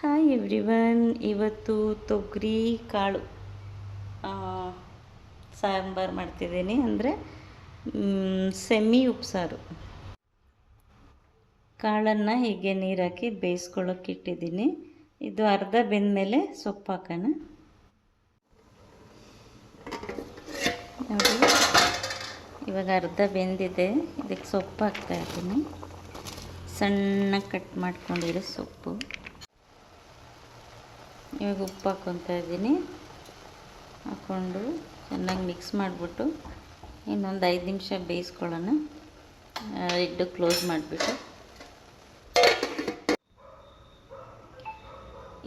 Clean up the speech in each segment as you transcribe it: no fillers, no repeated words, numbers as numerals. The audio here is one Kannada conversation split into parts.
Hi everyone. ಇವತ್ತು ತೊಗರಿ ಕಾಳು ಸಾಂಬಾರು ಮಾಡ್ತಿದ್ದೀನಿ, ಅಂದರೆ ಸೆಮಿ ಉಪ್ಸಾರು. ಕಾಳನ್ನು ಹೀಗೆ ನೀರು ಹಾಕಿ ಬೇಯಿಸ್ಕೊಳ್ಳೋಕೆ ಇಟ್ಟಿದ್ದೀನಿ. ಇದು ಅರ್ಧ ಬೆಂದಮೇಲೆ ಸೊಪ್ಪು ಹಾಕೋಣ. ನೋಡಿ, ಇವಾಗ ಅರ್ಧ ಬೆಂದಿದೆ. ಇದಕ್ಕೆ ಸೊಪ್ಪು ಹಾಕ್ತಾಯಿದ್ದೀನಿ. ಸಣ್ಣ ಕಟ್ ಮಾಡ್ಕೊಂಡಿರೋ ಸೊಪ್ಪು. ಇವಾಗ ಉಪ್ಪು ಹಾಕ್ಕೊತಾ ಇದ್ದೀನಿ. ಹಾಕ್ಕೊಂಡು ಚೆನ್ನಾಗಿ ಮಿಕ್ಸ್ ಮಾಡಿಬಿಟ್ಟು ಇನ್ನೊಂದು 5 ನಿಮಿಷ ಬೇಯಿಸ್ಕೊಳ್ಳೋಣ. ಲಿಡ್ಡು ಕ್ಲೋಸ್ ಮಾಡಿಬಿಟ್ಟು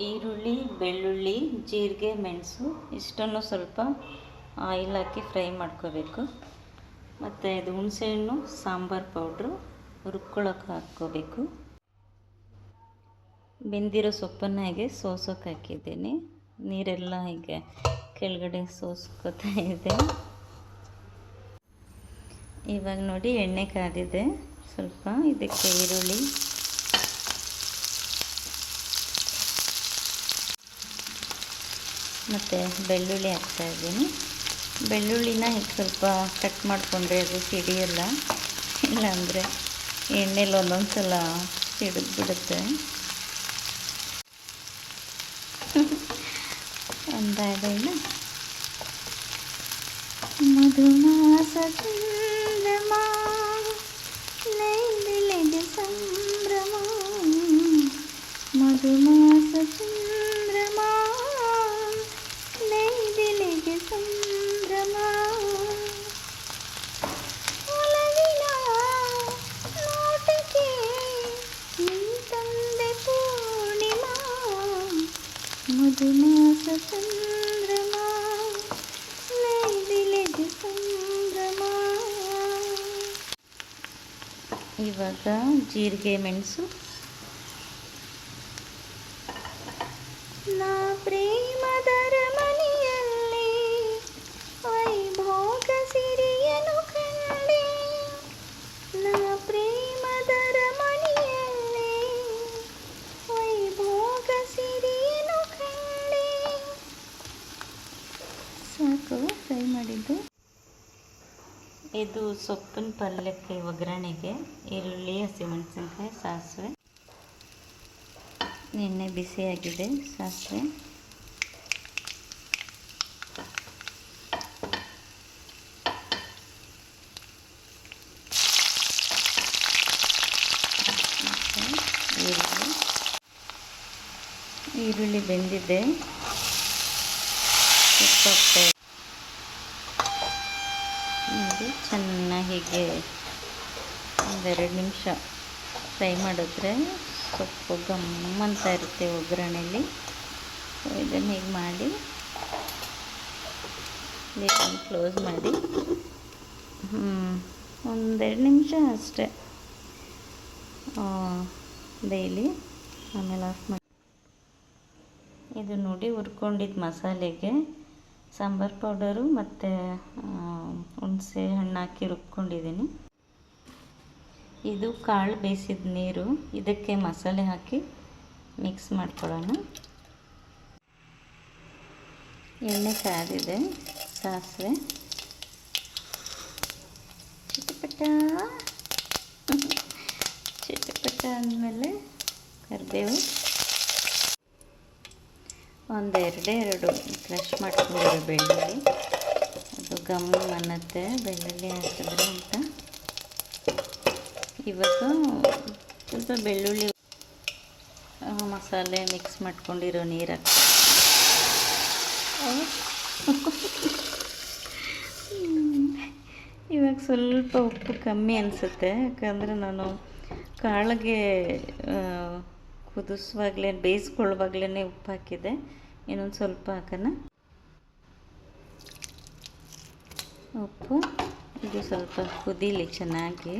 ಈರುಳ್ಳಿ, ಬೆಳ್ಳುಳ್ಳಿ, ಜೀರಿಗೆ, ಮೆಣಸು ಇಷ್ಟನ್ನು ಸ್ವಲ್ಪ ಆಯಿಲ್ ಹಾಕಿ ಫ್ರೈ ಮಾಡ್ಕೋಬೇಕು. ಮತ್ತು ಇದು ಹುಣಸೆಹಣ್ಣು, ಸಾಂಬಾರು ಪೌಡ್ರು ರುಬ್ಕೊಳ್ಳೋಕೆ ಹಾಕ್ಕೋಬೇಕು. ಬೆಂದಿರೋ ಸೊಪ್ಪನ್ನು ಹೀಗೆ ಸೋಸೋಕೆ ಹಾಕಿದ್ದೀನಿ. ನೀರೆಲ್ಲ ಹೀಗೆ ಕೆಳಗಡೆ ಸೋಸ್ಕೋತಾ ಇದೆ. ಇವಾಗ ನೋಡಿ, ಎಣ್ಣೆ ಕಾದಿದೆ. ಸ್ವಲ್ಪ ಇದಕ್ಕೆ ಈರುಳ್ಳಿ ಮತ್ತು ಬೆಳ್ಳುಳ್ಳಿ ಹಾಕ್ತಾಯಿದ್ದೀನಿ. ಬೆಳ್ಳುಳ್ಳಿನ ಹೀಗೆ ಸ್ವಲ್ಪ ಕಟ್ ಮಾಡಿಕೊಂಡ್ರೆ ಅದು ಸಿಡಿಯಲ್ಲ, ಇಲ್ಲಾಂದರೆ ಎಣ್ಣೆಲಿ ಒಂದೊಂದು ಸಲ ಸಿಡಿದ್ಬಿಡುತ್ತೆ. ಅಂದಾಗಲ್ಲ ಮಧುಮಾಸ ಚಂದ್ರಮ ನೈದಿಲೆಗೆ ಸಂಭ್ರಮ, ಮಧುಮಾಸ ಚಂದ್ರಮ ನೈದಿಲೆಗೆ ಸಂಭ್ರಮ, ಒಲವಿನ ನೋಟಕ್ಕೆ ನೀ ತಂದೆ ಪೂರ್ಣಿಮಾ, ಮಧುಮಾಸ ಚಂದ್ರಮ ನೈದಿಲೆಗೆ ಸಂಭ್ರಮ. ಇವಾಗ ಜೀರಿಗೆ, ಮೆಣಸು. ನಾ ಪ್ರೇಮದರ ಮನೆಯಲ್ಲಿ ವೈಭೋಗ ಸಿರಿಯನು ಕಂಡೆ, ನಾ ಪ್ರೇಮದರ ಮನೆಯಲ್ಲಿ ವೈಭೋಗ ಸಿರಿಯನು ಕಂಡೆ. ಸಾಕು ಫ್ರೈ ಮಾಡಿದ್ದು. ಇದು ಸೊಪ್ಪಿನ ಪಲ್ಯಕ್ಕೆ ಒಗ್ಗರಣೆಗೆ ಈರುಳ್ಳಿ, ಹಸಿಮೆಣಸಿನ್ಕಾಯಿ, ಸಾಸಿವೆ. ಎಣ್ಣೆ ಬಿಸಿಯಾಗಿದೆ. ಸಾಸಿವೆ, ಈರುಳ್ಳಿ ಬೆಂದಿದೆ. ಉಪ್ಪು ನೋಡಿ, ಚೆನ್ನಾಗಿ ಹೀಗೆ 1-2 ನಿಮಿಷ ಫ್ರೈ ಮಾಡಿದ್ರೆ ಸೊಪ್ಪು ಗಮ್ಮಂತ ಇರುತ್ತೆ ಒಗ್ಗರಣೆಯಲ್ಲಿ. ಇದನ್ನು ಹೀಗೆ ಮಾಡಿ ಲಿಡ್ಡನ್ನು ಕ್ಲೋಸ್ ಮಾಡಿ 1-2 ನಿಮಿಷ ಅಷ್ಟೇ ಬೇಯಲಿ, ಆಮೇಲೆ ಆಫ್ ಮಾಡಿ. ಇದು ನೋಡಿ, ಹುರ್ಕೊಂಡಿದ್ದ ಮಸಾಲೆಗೆ ಸಾಂಬಾರು ಪೌಡರು ಮತ್ತು ಹುಣಸೆ ಹಣ್ಣು ಹಾಕಿ ರುಬ್ಕೊಂಡಿದ್ದೀನಿ. ಇದು ಕಾಳು ಬೇಯಿಸಿದ ನೀರು. ಇದಕ್ಕೆ ಮಸಾಲೆ ಹಾಕಿ ಮಿಕ್ಸ್ ಮಾಡ್ಕೊಳ್ಳೋಣ. ಎಣ್ಣೆ ಕಾದಿದೆ. ಸಾಸಿವೆ ಚಿಟಪಟ ಚಿಟಪಟ ಅಂದಮೇಲೆ ಕರಿಬೇವು, ಎರಡು ಕ್ರಷ್ ಮಾಡ್ಕೊಂಡಿರೋ ಬೆಳ್ಳುಳ್ಳಿ. ಅದು ಗಮ್ ಅನ್ನತ್ತೆ ಬೆಳ್ಳುಳ್ಳಿ ಹಾಕಿದ್ರೆ ಅಂತ. ಇವಾಗ ಸ್ವಲ್ಪ ಬೆಳ್ಳುಳ್ಳಿ ಮಸಾಲೆ ಮಿಕ್ಸ್ ಮಾಡ್ಕೊಂಡಿರೋ ನೀರು ಹಾಕಿ ಇವಾಗ ಸ್ವಲ್ಪ ಉಪ್ಪು ಕಮ್ಮಿ ಅನಿಸುತ್ತೆ, ಯಾಕಂದರೆ ನಾನು ಕಾಳಿಗೆ ಕುದಿಸುವಾಗಲೇ ಬೇಯಿಸ್ಕೊಳ್ಳುವಾಗಲೇ ಉಪ್ಪು ಹಾಕಿದೆ. ಇನ್ನೊಂದು ಸ್ವಲ್ಪ ಹಾಕೋಣ ಉಪ್ಪು. ಇದು ಸ್ವಲ್ಪ ಕುದೀಲಿ ಚೆನ್ನಾಗಿ.